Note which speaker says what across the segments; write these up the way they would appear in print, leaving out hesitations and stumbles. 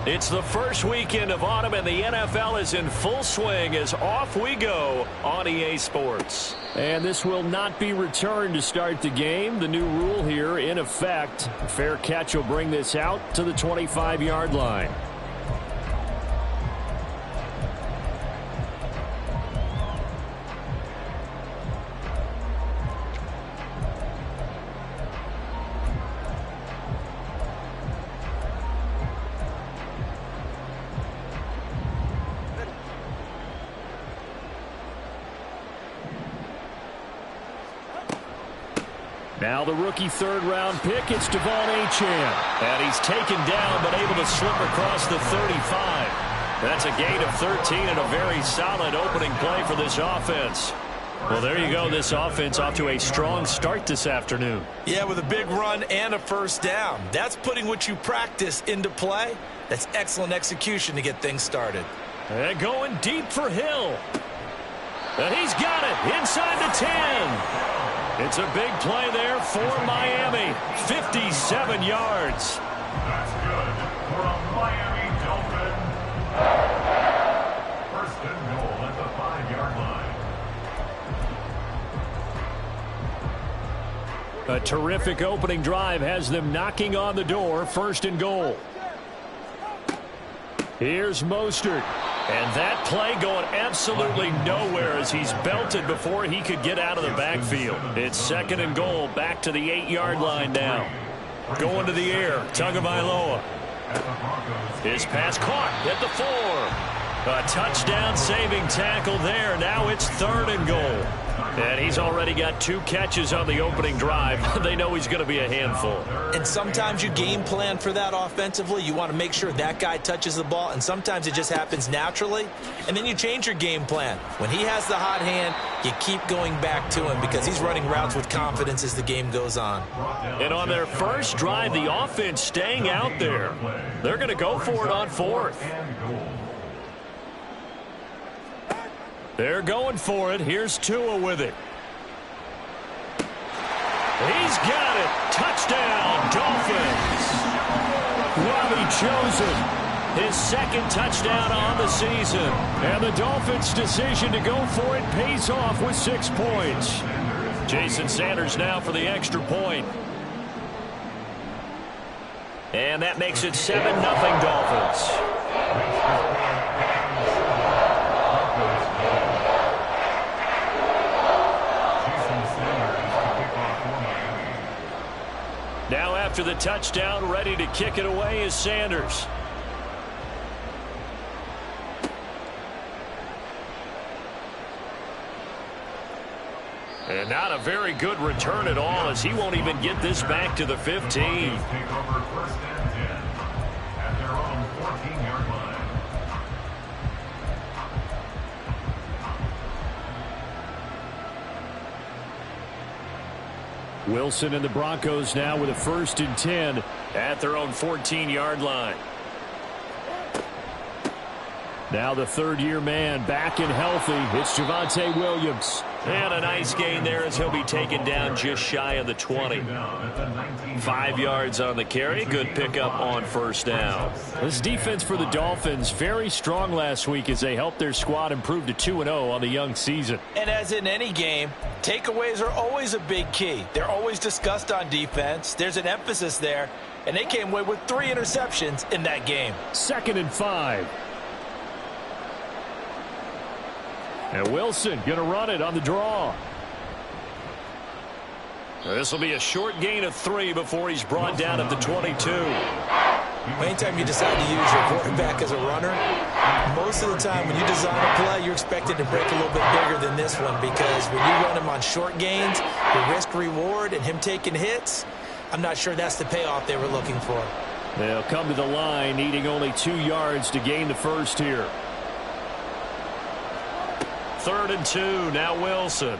Speaker 1: It's the first weekend of autumn, and the NFL is in full swing as off we go on EA Sports.
Speaker 2: And this will not be returned to start the game. The new rule here in effect. A fair catch will bring this out to the 25-yard line. Now the rookie third-round pick, it's De'Von Achane.
Speaker 1: And he's taken down but able to slip across the 35. That's a gain of 13 and a very solid opening play for this offense. Well, there you go. This offense off to a strong start this afternoon.
Speaker 3: Yeah, with a big run and a first down. That's putting what you practice into play. That's excellent execution to get things started.
Speaker 1: And going deep for Hill. And he's got it inside the 10. It's a big play there for Miami. 57 yards.
Speaker 4: That's good for a Miami Dolphin. First and goal at the 5-yard line.
Speaker 2: A terrific opening drive has them knocking on the door. First and goal. Here's Mostert.
Speaker 1: And that play going absolutely nowhere as he's belted before he could get out of the backfield. It's second and goal, back to the 8-yard line now. Going to the air, Tagovailoa. His pass caught at the 4. A touchdown saving tackle there. Now it's third and goal. And he's already got 2 catches on the opening drive. They know he's going to be a handful.
Speaker 3: And sometimes you game plan for that offensively. You want to make sure that guy touches the ball, and sometimes it just happens naturally. And then you change your game plan. When he has the hot hand, you keep going back to him because he's running routes with confidence as the game goes on.
Speaker 1: And on their first drive, the offense staying out there. They're going to go for it on fourth. They're going for it. Here's Tua with it. He's got it. Touchdown, Dolphins.
Speaker 2: Robbie Chosen.
Speaker 1: His second touchdown on the season.
Speaker 2: And the Dolphins' decision to go for it pays off with 6 points.
Speaker 1: Jason Sanders now for the extra point. And that makes it 7-0 Dolphins. Now after the touchdown, ready to kick it away is Sanders. And not a very good return at all as he won't even get this back to the 15.
Speaker 4: Take over first and 10 at their own 14-yard line.
Speaker 2: Wilson and the Broncos now with a first and 10
Speaker 1: at their own 14-yard line.
Speaker 2: Now the third-year man back and healthy. It's Javonte Williams.
Speaker 1: And a nice gain there as he'll be taken down just shy of the 20. 5 yards on the carry. Good pickup on first down.
Speaker 2: This defense for the Dolphins very strong last week as they helped their squad improve to 2-0 on the young season.
Speaker 3: And as in any game, takeaways are always a big key. They're always discussed on defense. There's an emphasis there. And they came away with 3 interceptions in that game.
Speaker 2: 2nd and 5. And Wilson going to run it on the draw.
Speaker 1: This will be a short gain of 3 before he's brought down at the 22.
Speaker 3: Anytime you decide to use your quarterback as a runner, most of the time when you design a play, you're expected to break a little bit bigger than this one because when you run him on short gains, the risk-reward and him taking hits, I'm not sure that's the payoff they were looking for.
Speaker 2: They'll come to the line needing only 2 yards to gain the first here.
Speaker 1: 3rd and 2, now Wilson.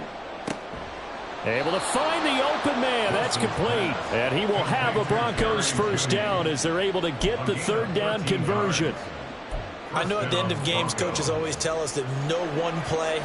Speaker 2: Able to find the open man. That's complete. And he will have a Broncos first down as they're able to get the third down conversion.
Speaker 3: I know at the end of games, coaches always tell us that no one play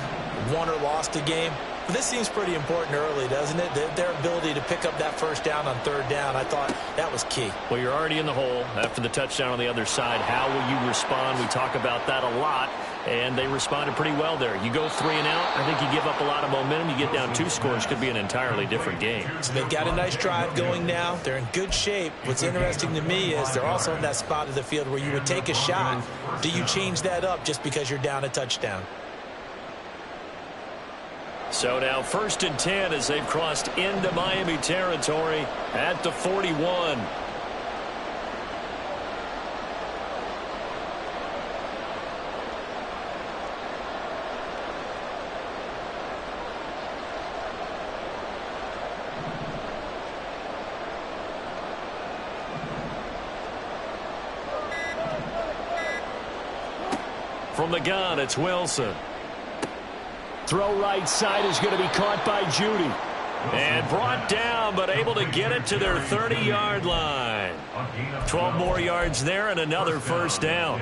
Speaker 3: won or lost a game. But this seems pretty important early, doesn't it? Their ability to pick up that first down on third down, I thought that was key.
Speaker 1: Well, you're already in the hole after the touchdown on the other side. How will you respond? We talk about that a lot, and they responded pretty well there. You go 3 and out, I think you give up a lot of momentum. You get down 2 scores, could be an entirely different game.
Speaker 3: So they've got a nice drive going now. They're in good shape. What's interesting to me is they're also in that spot of the field where you would take a shot. Do you change that up just because you're down a touchdown?
Speaker 1: So now 1st and 10 as they've crossed into Miami territory at the 41. From the gun, it's Wilson.
Speaker 2: Throw right side is going to be caught by Judy.
Speaker 1: And brought down, but able to get it to their 30-yard line. 12 more yards there and another first down.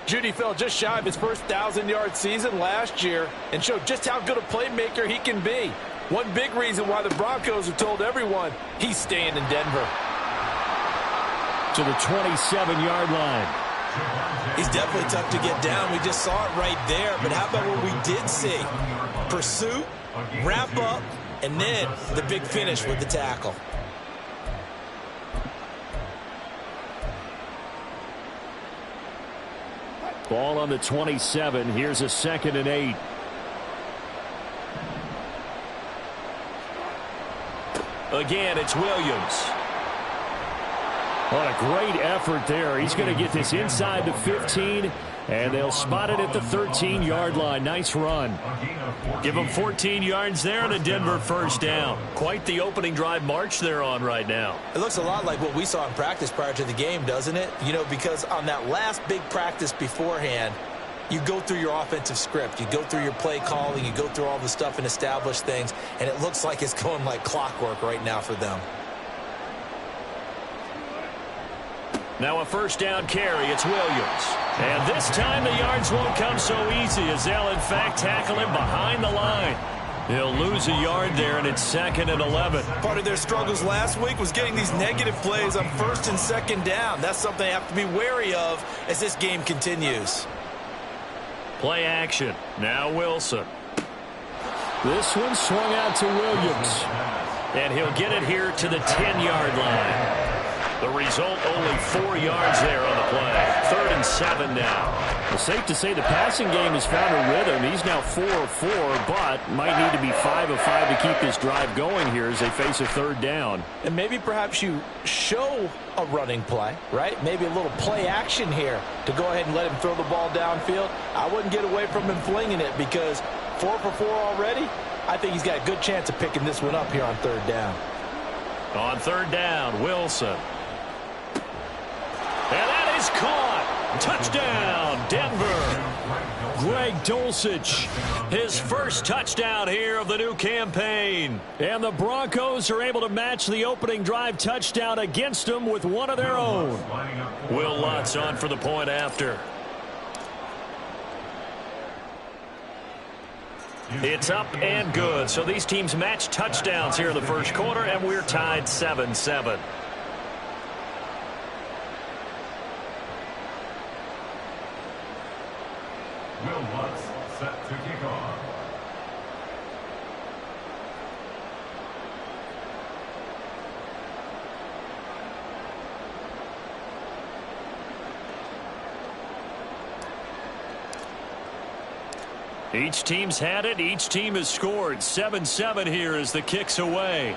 Speaker 5: Judy fell just shy of his first 1,000-yard season last year and showed just how good a playmaker he can be. One big reason why the Broncos have told everyone he's staying in Denver.
Speaker 2: To the 27-yard line.
Speaker 3: He's definitely tough to get down. We just saw it right there. But how about what we did see? Pursuit, wrap up, and then the big finish with the tackle.
Speaker 2: Ball on the 27. Here's a 2nd and 8.
Speaker 1: Again, it's Williams.
Speaker 2: What a great effort there. He's going to get this inside the 15, and they'll spot it at the 13-yard line. Nice run.
Speaker 1: Give them 14 yards there and a Denver first down. Quite the opening drive march they're on right now.
Speaker 3: It looks a lot like what we saw in practice prior to the game, doesn't it? You know, because on that last big practice beforehand, you go through your offensive script. You go through your play calling. You go through all the stuff and establish things, and it looks like it's going like clockwork right now for them.
Speaker 1: Now a first down carry. It's Williams. And this time the yards won't come so easy as they'll, in fact, tackle him behind the line. He'll lose a yard there, and it's 2nd and 11.
Speaker 3: Part of their struggles last week was getting these negative plays on 1st and 2nd down. That's something they have to be wary of as this game continues.
Speaker 1: Play action. Now Wilson.
Speaker 2: This one swung out to Williams.
Speaker 1: And he'll get it here to the 10-yard line. The result, only 4 yards there on the play. 3rd and 7 now.
Speaker 2: It's safe to say the passing game has found a rhythm. He's now 4 of 4, but might need to be 5 of 5 to keep this drive going here as they face a 3rd down.
Speaker 3: And maybe perhaps you show a running play, right? Maybe a little play action here to go ahead and let him throw the ball downfield. I wouldn't get away from him flinging it because 4 for 4 already. I think he's got a good chance of picking this one up here on 3rd down.
Speaker 1: On 3rd down, Wilson. And that is caught. Touchdown, Denver.
Speaker 2: Greg Dulcich.
Speaker 1: His first touchdown here of the new campaign.
Speaker 2: And the Broncos are able to match the opening drive touchdown against them with one of their own.
Speaker 1: Will Lutz on for the point after. It's up and good. So these teams match touchdowns here in the first quarter, and we're tied 7-7.
Speaker 4: Will Lutz set to kick off.
Speaker 1: Each team's had it. Each team has scored. 7-7 here as the kick's away.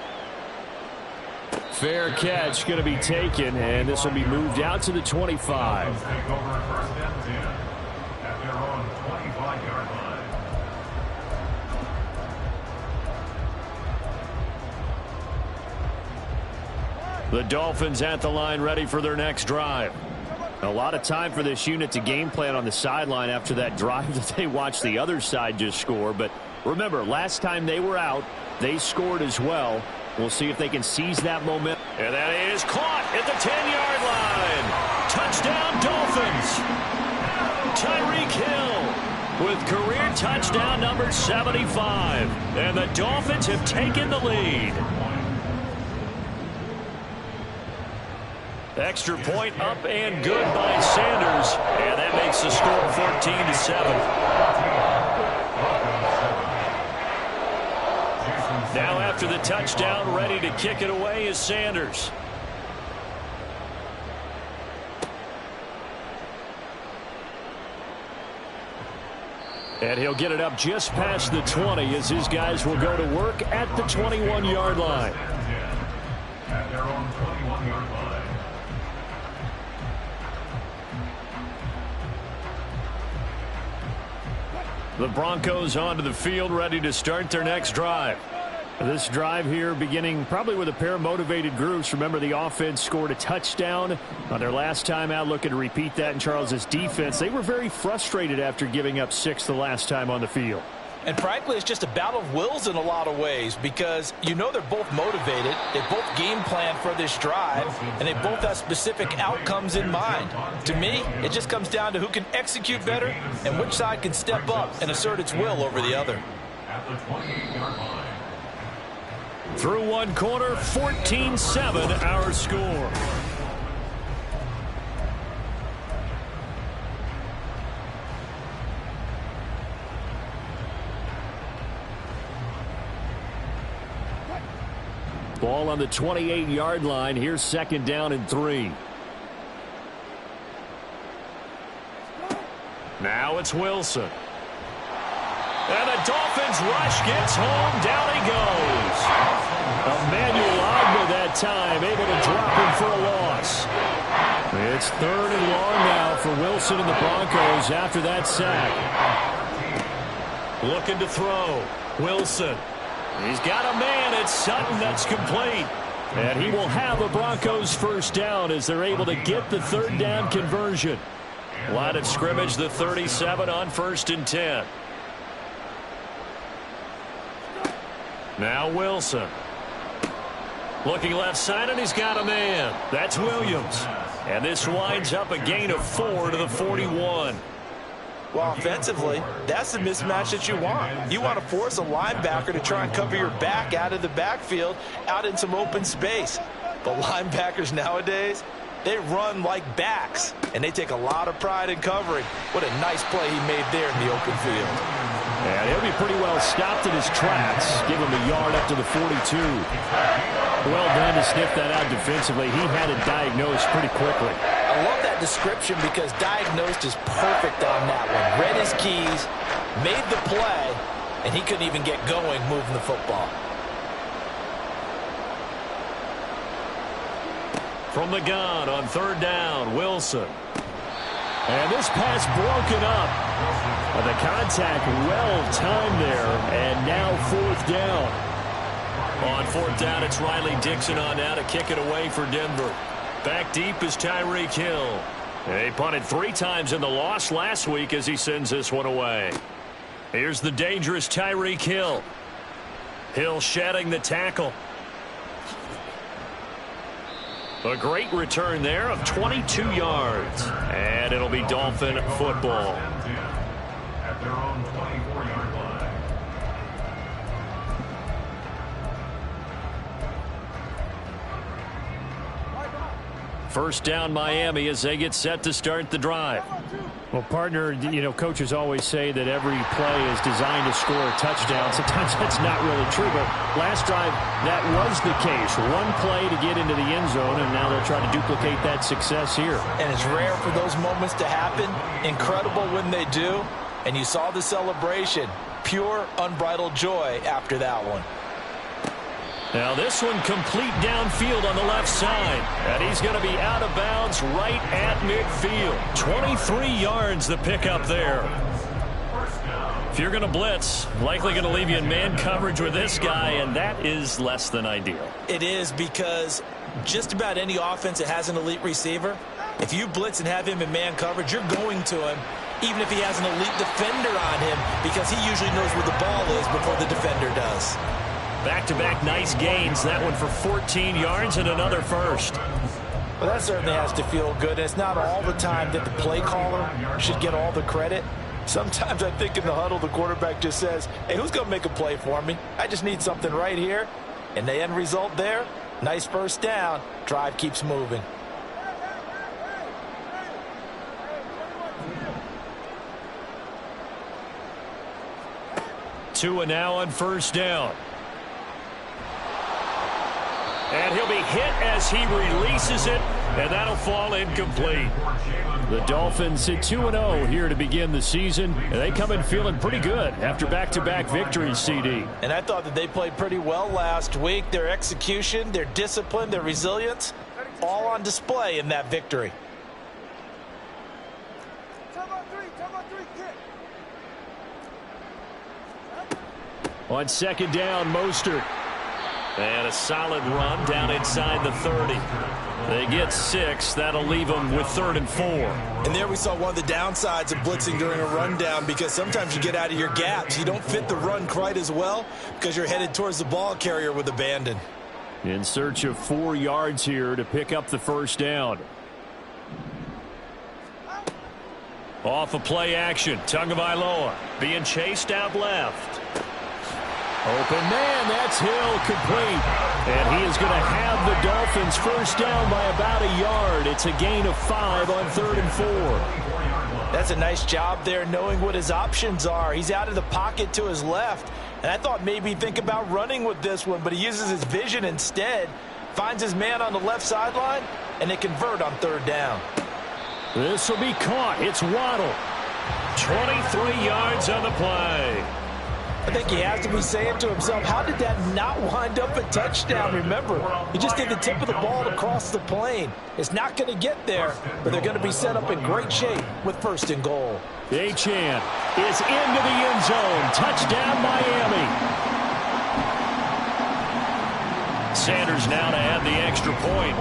Speaker 2: Fair catch going to be taken, and this will be moved out to the 25.
Speaker 4: Take over 1st and 10 at their own 25-yard line.
Speaker 2: The Dolphins at the line, ready for their next drive. A lot of time for this unit to game plan on the sideline after that drive that they watched the other side just score. But remember, last time they were out, they scored as well. We'll see if they can seize that momentum.
Speaker 1: And that is caught at the 10-yard line. Touchdown, Dolphins. Tyreek Hill with career touchdown number 75. And the Dolphins have taken the lead. Extra point up and good by Sanders. And that makes the score 14-7. Now after the touchdown, ready to kick it away is Sanders. And he'll get it up just past the 20 as his guys will go to work at the 21-yard line.
Speaker 4: At their own 21-yard line.
Speaker 1: The Broncos onto the field, ready to start their next drive. This drive here beginning probably with a pair of motivated groups. Remember, the offense scored a touchdown on their last time out, looking to repeat that in Charles's defense. They were very frustrated after giving up 6 the last time on the field.
Speaker 3: And frankly, it's just a battle of wills in a lot of ways because you know they're both motivated. They both game plan for this drive, and they both have specific outcomes in mind. To me, it just comes down to who can execute better and which side can step up and assert its will over the other.
Speaker 4: At the 28-yard line.
Speaker 1: Through one quarter, 14-7 our score. Ball on the 28-yard line. Here's second down and 3. Now it's Wilson. And the Dolphins rush gets home. Down he goes. Emmanuel Ogbah that time able to drop him for a loss. It's 3rd and long now for Wilson and the Broncos after that sack. Looking to throw. Wilson. He's got a man. It's Sutton. That's complete. And he will have a Broncos first down as they're able to get the 3rd down conversion. Line of scrimmage, the 37 on 1st and 10. Now Wilson. Looking left side, and he's got a man. That's Williams. And this winds up a gain of 4 to the 41.
Speaker 3: Well, offensively, that's the mismatch that you want. You want to force a linebacker to try and cover your back out of the backfield, out in some open space. But linebackers nowadays, they run like backs, and they take a lot of pride in covering. What a nice play he made there in the open field.
Speaker 1: And he'll be pretty well stopped in his tracks. Give him a yard up to the 42. Well done to sniff that out defensively. He had it diagnosed pretty quickly.
Speaker 3: I love that description because diagnosed is perfect on that one. Read his keys, made the play, and he couldn't even get going moving the football.
Speaker 1: From the gun on 3rd down, Wilson. And this pass broken up. The contact well timed there, and now 4th down. On 4th down, it's Riley Dixon on now to kick it away for Denver. Back deep is Tyreek Hill. He punted 3 times in the loss last week as he sends this one away. Here's the dangerous Tyreek Hill. Hill shedding the tackle. A great return there of 22 yards. And it'll be Dolphin football.
Speaker 4: At their own 24-yard line.
Speaker 1: First down Miami as they get set to start the drive.
Speaker 2: Well, partner, you know, coaches always say that every play is designed to score a touchdown. Sometimes that's not really true, but last drive, that was the case. One play to get into the end zone, and now they'll try to duplicate that success here.
Speaker 3: And it's rare for those moments to happen. Incredible when they do. And you saw the celebration. Pure, unbridled joy after that one.
Speaker 1: Now this one complete downfield on the left side. And he's going to be out of bounds right at midfield. 23 yards the pickup there. If you're going to blitz, likely going to leave you in man coverage with this guy, and that is less than ideal.
Speaker 3: It is because just about any offense that has an elite receiver, if you blitz and have him in man coverage, you're going to him, even if he has an elite defender on him, because he usually knows where the ball is before the defender does.
Speaker 1: Back-to-back nice gains. That one for 14 yards and another first.
Speaker 3: Well, that certainly has to feel good. And it's not all the time that the play caller should get all the credit.
Speaker 5: Sometimes I think in the huddle, the quarterback just says, hey, who's going to make a play for me? I just need something right here. And the end result there, nice first down. Drive keeps moving.
Speaker 1: Tua now on first down. And he'll be hit as he releases it, and that'll fall incomplete. The Dolphins at 2-0 here to begin the season, and they come in feeling pretty good after back-to-back victories, CD.
Speaker 5: And I thought that they played pretty well last week. Their execution, their discipline, their resilience, all on display in that victory.
Speaker 1: On second down, Mostert. And a solid run down inside the 30. They get 6. That'll leave them with 3rd and 4.
Speaker 3: And there we saw one of the downsides of blitzing during a rundown, because sometimes you get out of your gaps. You don't fit the run quite as well because you're headed towards the ball carrier with abandon.
Speaker 1: In search of 4 yards here to pick up the first down. Off of play action. Tagovailoa being chased out left. Open man, that's Hill, complete. And he is going to have the Dolphins first down by about a yard. It's a gain of 5 on 3rd and 4.
Speaker 5: That's a nice job there knowing what his options are. He's out of the pocket to his left. And I thought maybe he'd think about running with this one, but he uses his vision instead. Finds his man on the left sideline, and they convert on 3rd down.
Speaker 1: This will be caught. It's Waddle. 23 yards on the play.
Speaker 5: I think he has to be saying to himself, how did that not wind up a touchdown? Remember, he just did the tip of the ball across the plane. It's not going to get there, but they're going to be set up in great shape with 1st and goal.
Speaker 1: Achane is into the end zone. Touchdown, Miami. Sanders now to add the extra point.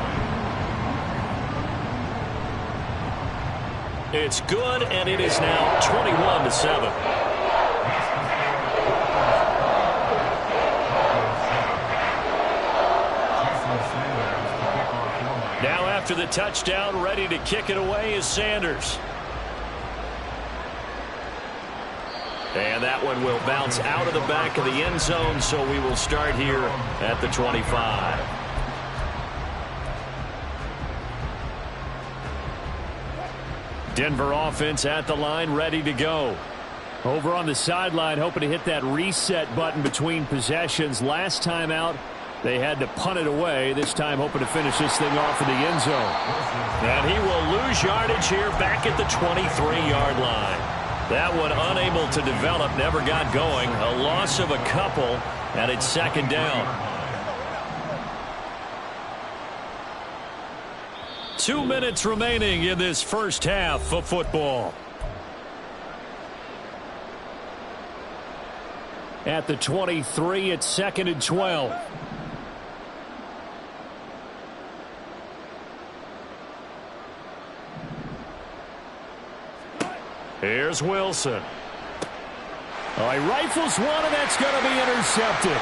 Speaker 1: It's good, and it is now 21-7. Now after the touchdown, ready to kick it away is Sanders. And that one will bounce out of the back of the end zone, so we will start here at the 25. Denver offense at the line, ready to go. Over on the sideline, hoping to hit that reset button between possessions. Last time out, they had to punt it away. This time hoping to finish this thing off in the end zone. And he will lose yardage here back at the 23-yard line. That one unable to develop, never got going. A loss of a couple, and it's 2nd down. 2 minutes remaining in this first half of football. At the 23, it's 2nd and 12. Here's Wilson. Oh, he rifles one, and that's going to be intercepted.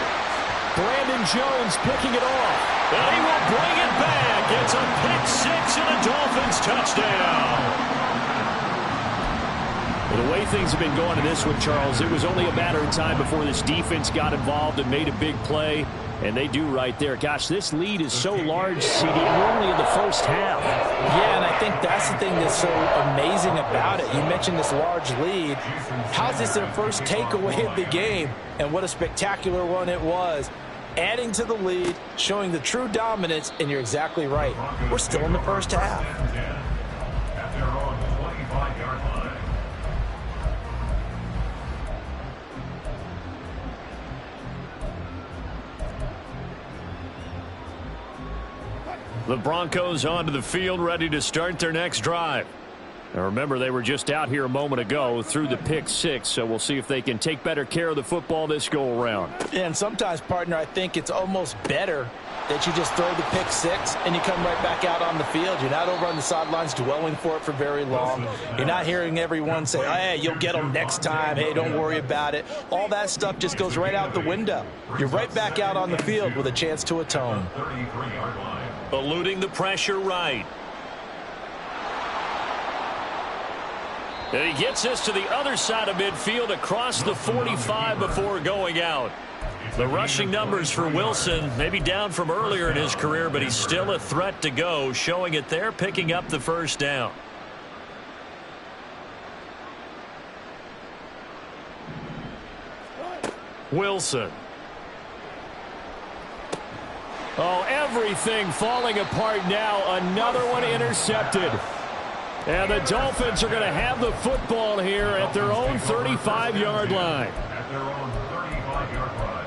Speaker 1: Brandon Jones picking it off. And he will bring it back. It's a pick 6 and a Dolphins touchdown. Well, the way things have been going in this one, Charles, it was only a matter of time before this defense got involved and made a big play. And they do right there. Gosh, this lead is so large, CD, only in the first half.
Speaker 5: Yeah, and I think that's the thing that's so amazing about it. You mentioned this large lead. How's this their first takeaway of the game? And what a spectacular one it was. Adding to the lead, showing the true dominance, and you're exactly right. We're still in the first half.
Speaker 4: At their own 25-yard line.
Speaker 1: The Broncos onto the field, ready to start their next drive. Now remember, they were just out here a moment ago through the pick 6, so we'll see if they can take better care of the football this go around.
Speaker 5: And sometimes, partner, I think it's almost better that you just throw the pick 6 and you come right back out on the field. You're not over on the sidelines dwelling for it for very long. You're not hearing everyone say, hey, you'll get them next time. Hey, don't worry about it. All that stuff just goes right out the window. You're right back out on the field with a chance to atone.
Speaker 4: 33-yard line.
Speaker 1: Eluding the pressure right. And he gets this to the other side of midfield across the 45 before going out. The rushing numbers for Wilson, maybe down from earlier in his career, but he's still a threat to go, showing it there, picking up the first down. Wilson.
Speaker 2: Oh, everything falling apart now. Another one intercepted. And the Dolphins are going to have the football here at their own 35-yard line.
Speaker 4: At their own 35-yard line.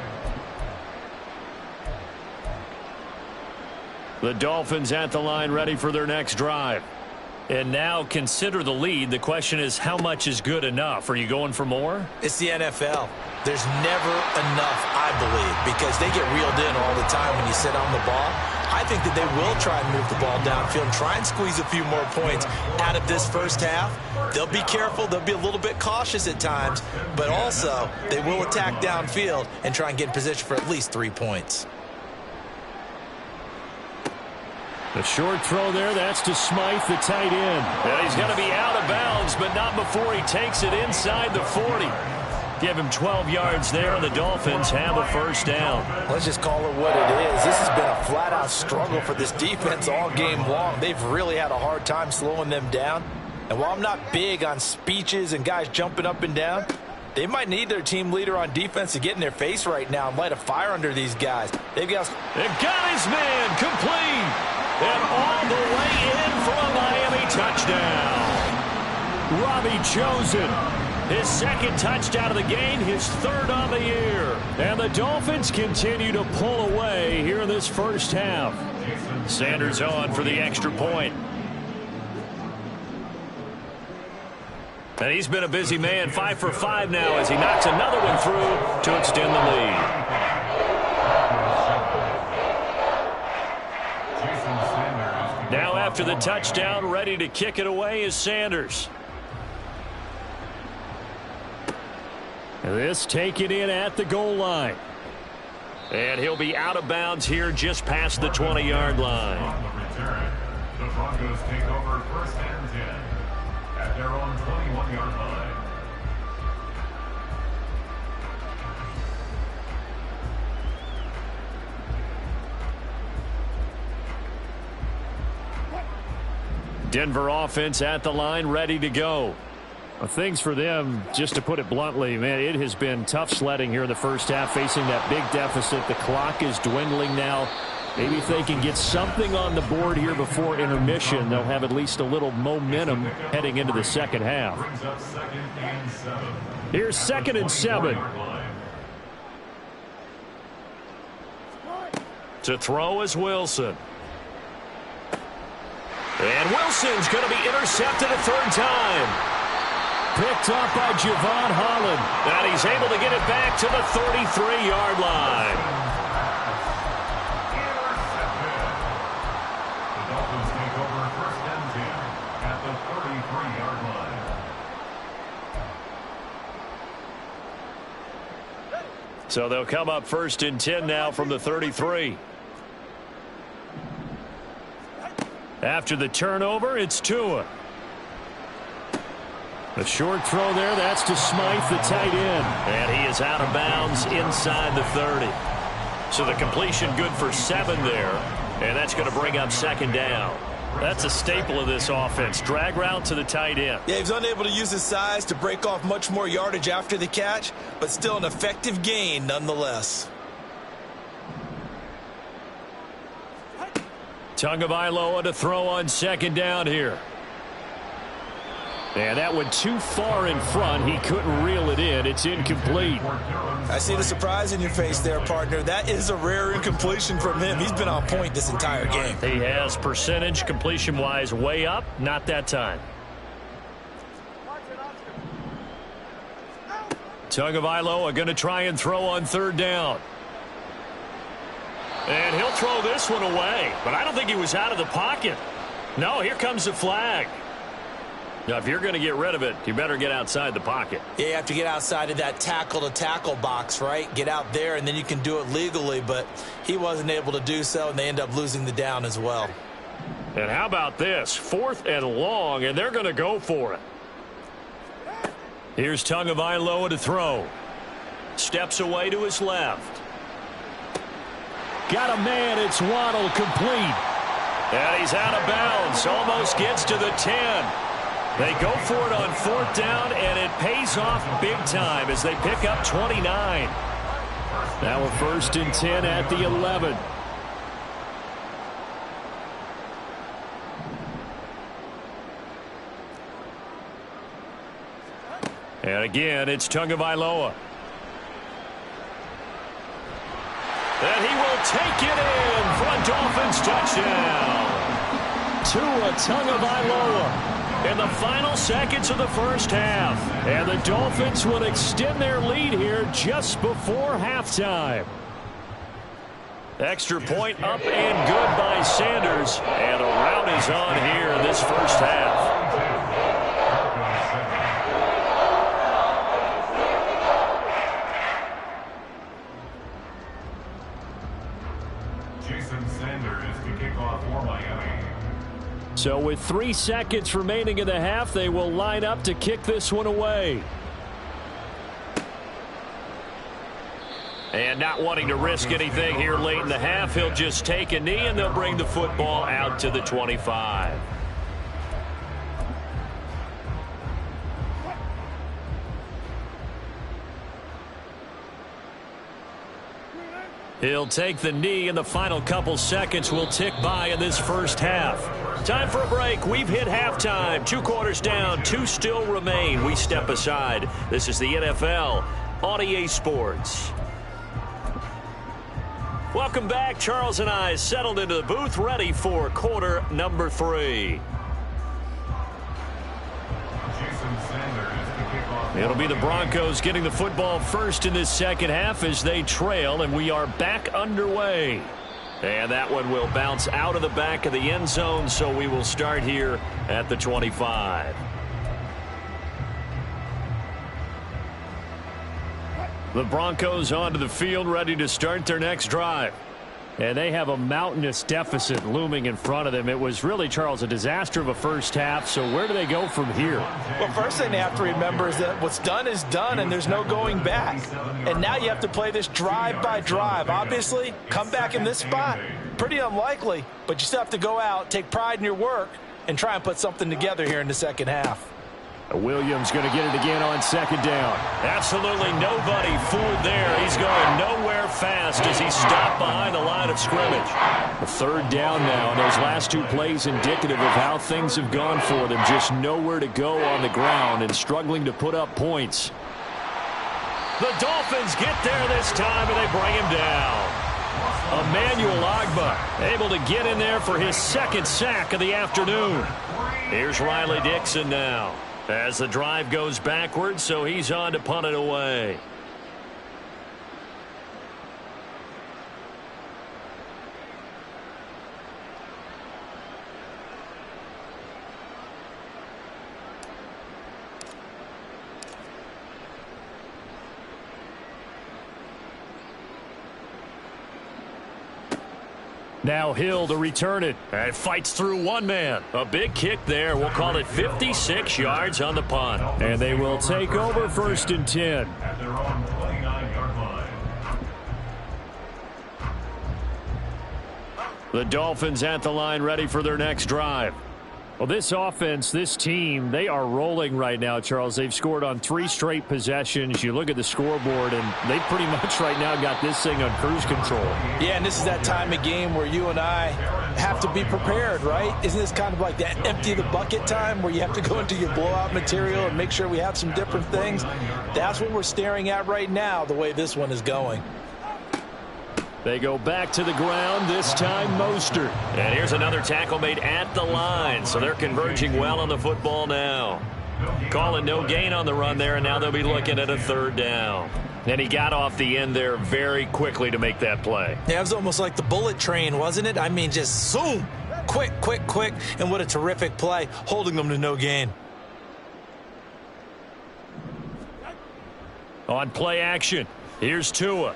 Speaker 1: The Dolphins at the line, ready for their next drive. And now consider the lead. The question is, how much is good enough? Are you going for more?
Speaker 3: It's the NFL. There's never enough, I believe, because they get reeled in all the time when you sit on the ball. I think that they will try and move the ball downfield and try and squeeze a few more points out of this first half. They'll be careful. They'll be a little bit cautious at times, but also they will attack downfield and try and get in position for at least 3 points.
Speaker 2: The short throw there, that's to Smythe, the tight end.
Speaker 1: Yeah, he's going to be out of bounds, but not before he takes it inside the 40. Give him 12 yards there, and the Dolphins have a first down.
Speaker 5: Let's just call it what it is. This has been a flat-out struggle for this defense all game long. They've really had a hard time slowing them down. And while I'm not big on speeches and guys jumping up and down, they might need their team leader on defense to get in their face right now and light a fire under these guys. They've got
Speaker 1: his man complete. And all the way in for a Miami touchdown.
Speaker 2: Robbie Chosen.
Speaker 1: His second touchdown of the game, his third on the year.
Speaker 2: And the Dolphins continue to pull away here in this first half.
Speaker 1: Sanders on for the extra point. And he's been a busy man, 5 for 5 now as he knocks another one through to extend the lead. Now after the touchdown, ready to kick it away is Sanders.
Speaker 2: This taken in at the goal line.
Speaker 1: And he'll be out of bounds here just past the 20-yard line.
Speaker 4: On the return, the Broncos take over first and 10 at their own 21-yard line.
Speaker 1: Denver offense at the line, ready to go.
Speaker 2: Well, things for them, just to put it bluntly, man, it has been tough sledding here in the first half, facing that big deficit. The clock is dwindling now. Maybe if they can get something on the board here before intermission, they'll have at least a little momentum heading into the second half.
Speaker 1: Here's 2nd and 7. To throw is Wilson. And Wilson's going to be intercepted a third time.
Speaker 2: Picked up by Javon Holland.
Speaker 1: And he's able to get it back to the 33-yard line.
Speaker 4: The Dolphins take over first and 10 at the 33-yard line.
Speaker 1: So they'll come up 1st and 10 now from the 33. After the turnover, it's Tua.
Speaker 2: A short throw there, that's to Smythe, the tight end.
Speaker 1: And he is out of bounds inside the 30. So the completion good for 7 there. And that's going to bring up 2nd down. That's a staple of this offense. Drag route to the tight end.
Speaker 3: Yeah, he's unable to use his size to break off much more yardage after the catch, but still an effective gain nonetheless.
Speaker 1: Tagovailoa to throw on 2nd down here.
Speaker 2: And that went too far in front. He couldn't reel it in. It's incomplete.
Speaker 3: I see the surprise in your face there, partner. That is a rare incompletion from him. He's been on point this entire game.
Speaker 1: He has percentage completion-wise way up. Not that time. Tagovailoa going to try and throw on 3rd down. And he'll throw this one away. But I don't think he was out of the pocket. No, here comes the flag. Now, if you're going to get rid of it, you better get outside the pocket.
Speaker 3: Yeah, you have to get outside of that tackle-to-tackle box, right? Get out there, and then you can do it legally. But he wasn't able to do so, and they end up losing the down as well.
Speaker 1: And how about this? 4th and long, and they're going to go for it. Here's Tagovailoa to throw. Steps away to his left. Got a man. It's Waddle, complete. And he's out of bounds. Almost gets to the 10. They go for it on 4th down, and it pays off big time as they pick up 29. Now a 1st and 10 at the 11. And again, it's Tagovailoa. And he will take it in for a Dolphins touchdown. Tua Tagovailoa in the final seconds of the first half. And the Dolphins will extend their lead here just before halftime. Extra point up and good by Sanders. And a rout is on here in this first half. So with 3 seconds remaining in the half, they will line up to kick this one away. And not wanting to risk anything here late in the half, he'll just take a knee and they'll bring the football out to the 25. He'll take the knee, and the final couple seconds will tick by in this first half. Time for a break. We've hit halftime. 2 quarters down, 2 still remain. We step aside. This is the NFL on EA Sports. Welcome back. Charles and I settled into the booth, ready for quarter number 3. It'll be the Broncos getting the football first in this second half as they trail, and we are back underway. And that one will bounce out of the back of the end zone, so we will start here at the 25. The Broncos onto the field, ready to start their next drive. And they have a mountainous deficit looming in front of them. It was really, Charles, a disaster of a first half. So where do they go from here?
Speaker 5: Well, first thing they have to remember is that what's done is done, and there's no going back. And now you have to play this drive by drive. Obviously, come back in this spot, pretty unlikely. But you still have to go out, take pride in your work, and try and put something together here in the second half.
Speaker 1: Williams going to get it again on 2nd down. Absolutely nobody fooled there. He's going nowhere fast as he stopped behind the line of scrimmage. The 3rd down now, and those last 2 plays indicative of how things have gone for them. Just nowhere to go on the ground and struggling to put up points. The Dolphins get there this time, and they bring him down. Emmanuel Ogbah able to get in there for his 2nd sack of the afternoon. Here's Riley Dixon now, as the drive goes backwards, so he's on to punt it away. Now Hill to return it. And fights through one man. A big kick there. We'll call it 56 yards on the punt. And they will take over 1st and 10.
Speaker 4: At their own 29-yard line.
Speaker 1: The Dolphins at the line, ready for their next drive. Well, this offense, this team, they are rolling right now, Charles. They've scored on 3 straight possessions. You look at the scoreboard, and they pretty much right now got this thing on cruise control.
Speaker 5: Yeah, and this is that time of game where you and I have to be prepared, right? Isn't this kind of like that empty the bucket time where you have to go into your blowout material and make sure we have some different things? That's what we're staring at right now, the way this one is going.
Speaker 1: They go back to the ground, this time Mostert. And here's another tackle made at the line, so they're converging well on the football now. Calling no gain on the run there, and now they'll be looking at a 3rd down. And he got off the end there very quickly to make that play.
Speaker 5: Yeah, it was almost like the bullet train, wasn't it? I mean, just zoom, quick, quick, quick, and what a terrific play, holding them to no gain.
Speaker 1: On play action, here's Tua.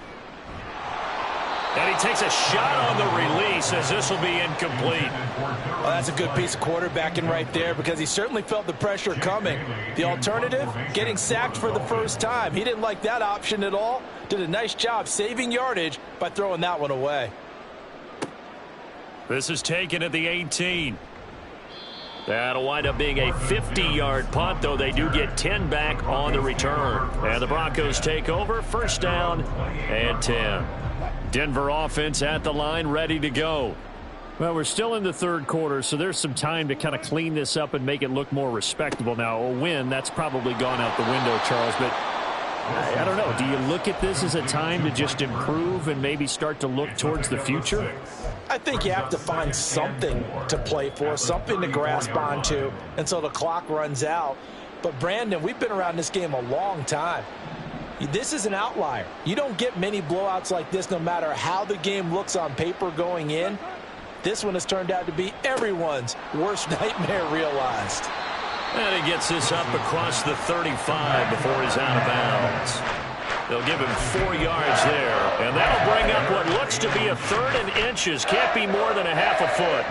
Speaker 1: And he takes a shot on the release as this will be incomplete.
Speaker 5: Well, that's a good piece of quarterbacking right there because he certainly felt the pressure coming. The alternative, getting sacked for the first time. He didn't like that option at all. Did a nice job saving yardage by throwing that one away.
Speaker 1: This is taken at the 18. That'll wind up being a 50-yard punt, though they do get 10 back on the return. And the Broncos take over, first down and 10. Denver offense at the line, ready to go.
Speaker 2: Well, we're still in the third quarter, so there's some time to kind of clean this up and make it look more respectable. Now, a win, that's probably gone out the window, Charles, but I don't know. Do you look at this as a time to just improve and maybe start to look towards the future?
Speaker 5: I think you have to find something to play for, something to grasp onto until the clock runs out. But, Brandon, we've been around this game a long time. This is an outlier. You don't get many blowouts like this no matter how the game looks on paper going in. This one has turned out to be everyone's worst nightmare realized.
Speaker 1: And he gets this up across the 35 before he's out of bounds. They'll give him 4 yards there. And that'll bring up what looks to be a 3rd and inches. Can't be more than a half a foot.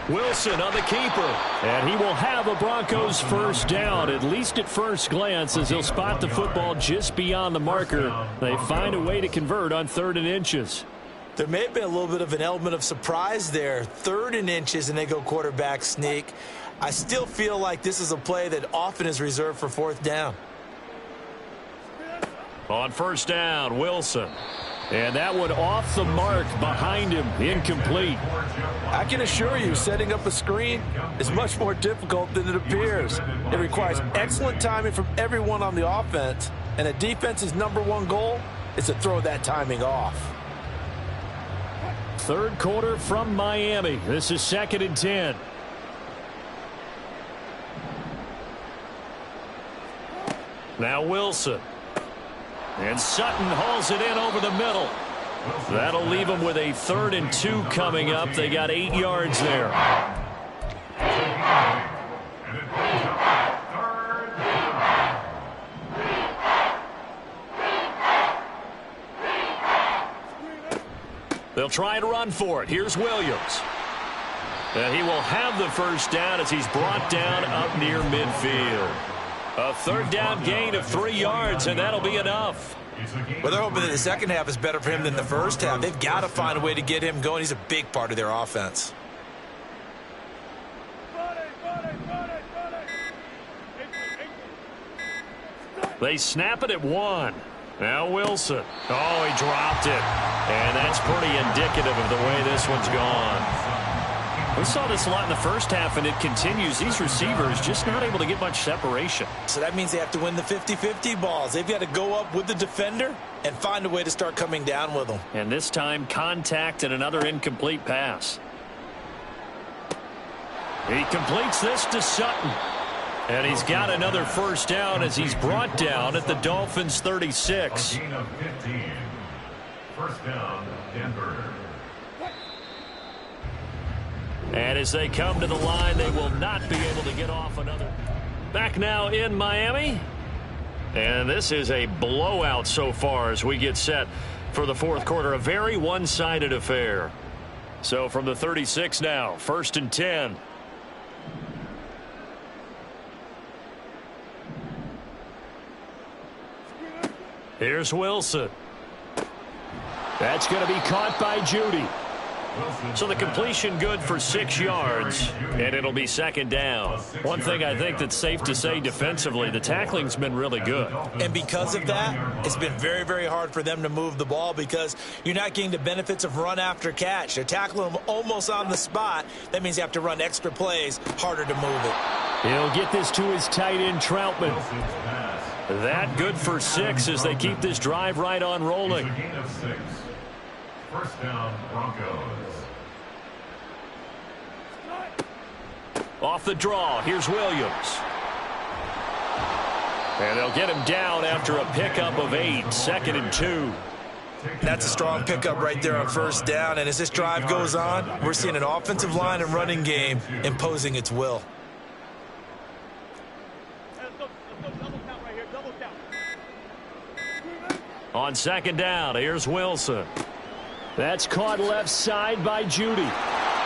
Speaker 1: Wilson on the keeper.
Speaker 2: And he will have a Broncos first down, at least at first glance, as he'll spot the football just beyond the marker. They find a way to convert on 3rd and inches.
Speaker 5: There may have been a little bit of an element of surprise there. 3rd and inches, and they go quarterback sneak. I still feel like this is a play that often is reserved for 4th down.
Speaker 1: On first down, Wilson.
Speaker 2: And that one off the mark behind him, incomplete.
Speaker 5: I can assure you, setting up a screen is much more difficult than it appears. It requires excellent timing from everyone on the offense, and a defense's #1 goal is to throw that timing off.
Speaker 2: Third quarter from Miami. This is 2nd and 10.
Speaker 1: Now Wilson. And Sutton hauls it in over the middle. That'll leave them with a 3rd and 2 coming up. They got 8 yards there. They'll try and run for it. Here's Williams. And he will have the first down as he's brought down up near midfield. A 3rd down gain of 3 yards, and that'll be enough.
Speaker 5: Well, they're hoping that the second half is better for him than the first half. They've got to find a way to get him going. He's a big part of their offense.
Speaker 1: They snap it at 1. Now Wilson. Oh, he dropped it. And that's pretty indicative of the way this one's gone. We saw this a lot in the first half, and it continues. These receivers just not able to get much separation.
Speaker 5: So that means they have to win the 50-50 balls. They've got to go up with the defender and find a way to start coming down with them.
Speaker 1: And this time, contact and another incomplete pass. He completes this to Sutton. And he's got another first down as he's brought down at the Dolphins' 36.
Speaker 4: A gain of 15. First down, Denver.
Speaker 1: And as they come to the line, they will not be able to get off another. Back now in Miami. And this is a blowout so far as we get set for the 4th quarter. A very one-sided affair. So from the 36 now, 1st and 10. Here's Wilson.
Speaker 2: That's going to be caught by Judy.
Speaker 1: So the completion good for 6 yards, and it'll be 2nd down. One thing I think that's safe to say defensively, the tackling's been really good.
Speaker 5: And because of that, it's been very, very hard for them to move the ball because you're not getting the benefits of run after catch. They're tackling them almost on the spot. That means you have to run extra plays, harder to move it.
Speaker 2: He'll get this to his tight end, Troutman.
Speaker 1: That good for 6 as they keep this drive right on rolling.
Speaker 4: A gain of 6. First down, Broncos.
Speaker 1: Off the draw, here's Williams. And they'll get him down after a pickup of 8, 2nd and 2.
Speaker 5: That's a strong pickup right there on first down. And as this drive goes on, we're seeing an offensive line and running game imposing its will.
Speaker 1: On second down, here's Wilson.
Speaker 2: That's caught left side by Jeudy.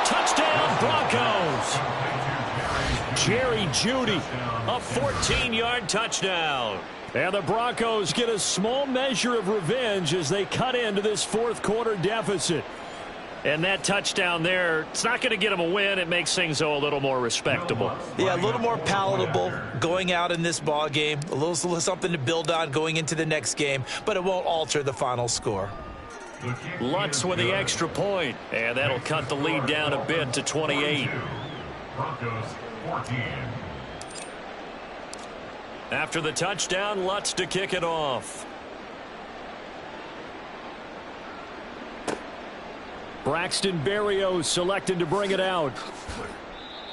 Speaker 1: Touchdown, Broncos. Jerry Jeudy, a 14-yard touchdown.
Speaker 2: And the Broncos get a small measure of revenge as they cut into this fourth quarter deficit.
Speaker 1: And that touchdown there, it's not going to get them a win. It makes things, though, a little more respectable.
Speaker 5: Yeah, a little more palatable going out in this ball game. A little something to build on going into the next game, but it won't alter the final score.
Speaker 1: Lutz with the extra point, and that'll cut the lead down a bit to 28.
Speaker 4: Broncos 14.
Speaker 1: After the touchdown, Lutz to kick it off.
Speaker 2: Braxton Berrios selected to bring it out.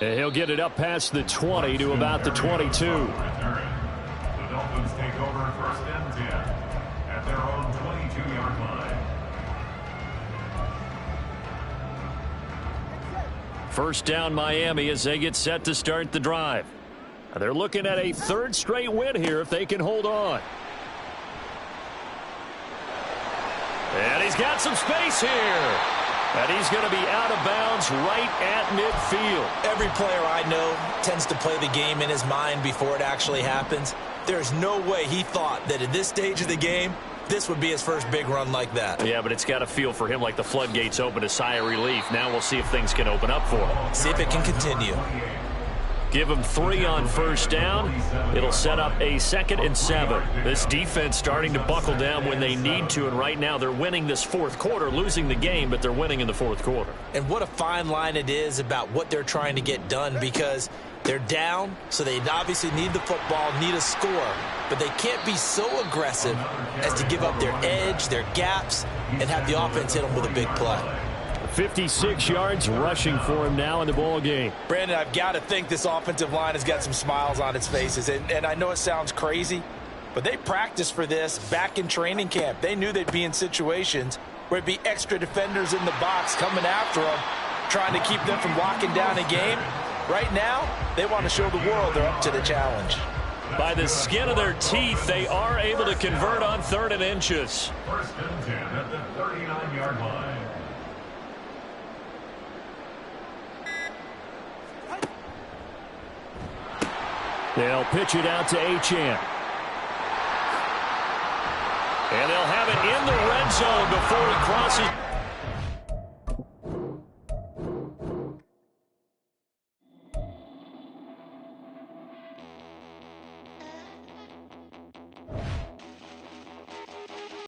Speaker 2: And he'll get it up past the 20 to about the 22.
Speaker 4: The Dolphins take over first and 10 at their own 22-yard line.
Speaker 1: First down, Miami, as they get set to start the drive. They're looking at a third straight win here if they can hold on. And he's got some space here. And he's going to be out of bounds right at midfield.
Speaker 5: Every player I know tends to play the game in his mind before it actually happens. There's no way he thought that at this stage of the game, this would be his first big run like that.
Speaker 1: Yeah, but it's got to feel for him like the floodgates open, a sigh of relief. Now we'll see if things can open up for him.
Speaker 5: See if it can continue.
Speaker 1: Give him 3 on first down. It'll set up a 2nd and 7. This defense starting to buckle down when they need to, and right now they're winning this fourth quarter, losing the game, but they're winning in the fourth quarter.
Speaker 5: And what a fine line it is about what they're trying to get done, because they're down, so they obviously need the football, need a score, but they can't be so aggressive as to give up their edge, their gaps, and have the offense hit them with a big play.
Speaker 2: 56 yards rushing for him now in the ball game.
Speaker 5: Brandon, I've got to think this offensive line has got some smiles on its faces. And I know it sounds crazy, but they practiced for this back in training camp. They knew they'd be in situations where it'd be extra defenders in the box coming after them, trying to keep them from locking down a game. Right now, they want to show the world they're up to the challenge.
Speaker 1: By the skin of their teeth, they are able to convert on 3rd and inches.
Speaker 4: First and 10 at the 39-yard line.
Speaker 2: They'll pitch it out to Achane.
Speaker 1: And they'll have it in the red zone before he crosses.